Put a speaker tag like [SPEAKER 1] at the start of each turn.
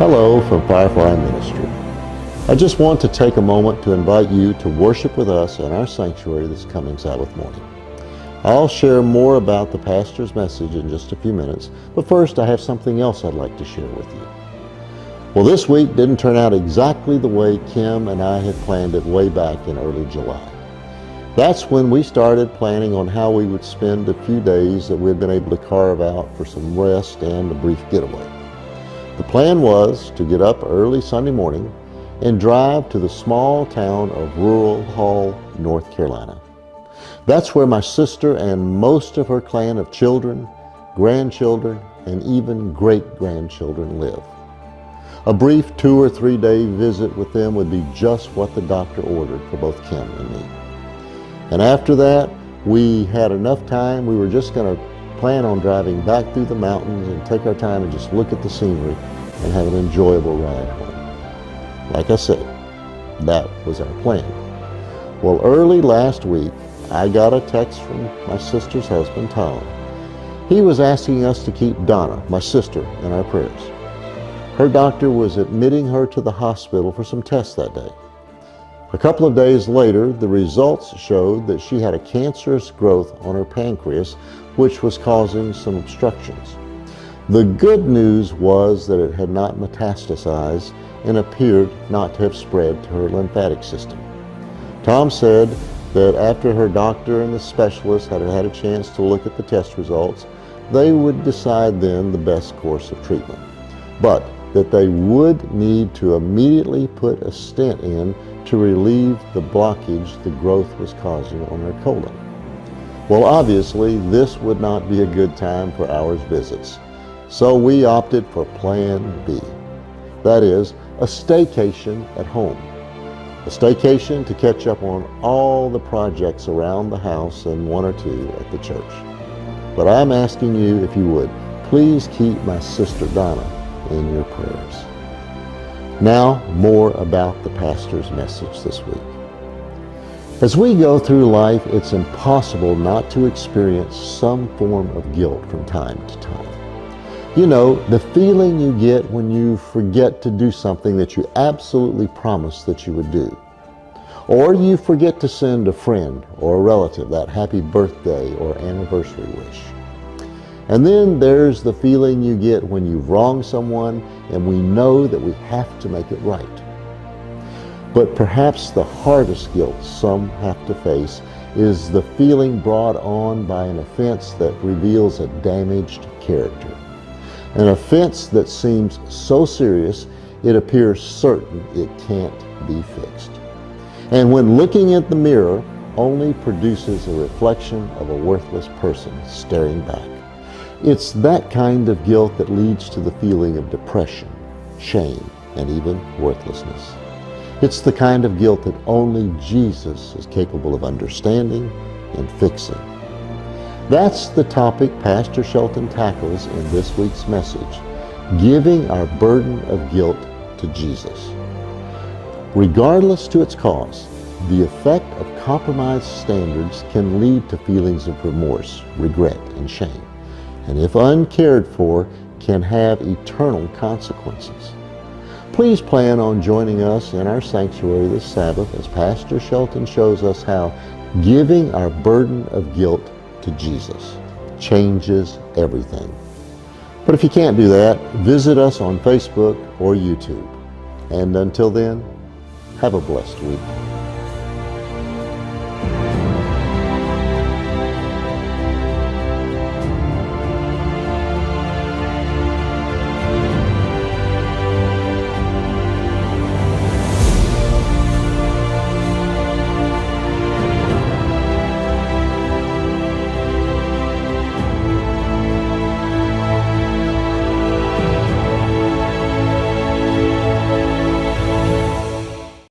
[SPEAKER 1] Hello from Firefly Ministry. I just want to take a moment to invite you to worship with us in our sanctuary this coming Sabbath morning. I'll share more about the pastor's message in just a few minutes, but first I have something else I'd like to share with you. Well, this week didn't turn out exactly the way Kim and I had planned it way back in early July. That's when we started planning on how we would spend a few days that we'd been able to carve out for some rest and a brief getaway. The plan was to get up early Sunday morning and drive to the small town of Rural Hall, North Carolina. That's where my sister and most of her clan of children, grandchildren, and even great-grandchildren live. A brief 2 or 3 day visit with them would be just what the doctor ordered for both Kim and me. And after that, we had enough time. We were just going to plan on driving back through the mountains and take our time and just look at the scenery and have an enjoyable ride home. Like I said, that was our plan. Well, early last week, I got a text from my sister's husband, Tom. He was asking us to keep Donna, my sister, in our prayers. Her doctor was admitting her to the hospital for some tests that day. A couple of days later, the results showed that she had a cancerous growth on her pancreas, which was causing some obstructions. The good news was that it had not metastasized and appeared not to have spread to her lymphatic system. Tom said that after her doctor and the specialist had had a chance to look at the test results, they would decide then the best course of treatment, but that they would need to immediately put a stent in to relieve the blockage the growth was causing on her colon. Well, obviously, this would not be a good time for our visits, so we opted for Plan B. That is, a staycation at home. A staycation to catch up on all the projects around the house and 1 or 2 at the church. But I'm asking you, if you would, please keep my sister Donna in your prayers. Now, more about the pastor's message this week. As we go through life, it's impossible not to experience some form of guilt from time to time. You know, the feeling you get when you forget to do something that you absolutely promised that you would do. Or you forget to send a friend or a relative that happy birthday or anniversary wish. And then there's the feeling you get when you've wronged someone and we know that we have to make it right. But perhaps the hardest guilt some have to face is the feeling brought on by an offense that reveals a damaged character. An offense that seems so serious it appears certain it can't be fixed. And when looking at the mirror only produces a reflection of a worthless person staring back. It's that kind of guilt that leads to the feeling of depression, shame, and even worthlessness. It's the kind of guilt that only Jesus is capable of understanding and fixing. That's the topic Pastor Shelton tackles in this week's message, giving our burden of guilt to Jesus. Regardless to its cause, the effect of compromised standards can lead to feelings of remorse, regret, and shame, and if uncared for, can have eternal consequences. Please plan on joining us in our sanctuary this Sabbath as Pastor Shelton shows us how giving our burden of guilt to Jesus changes everything. But if you can't do that, visit us on Facebook or YouTube. And until then, have a blessed week.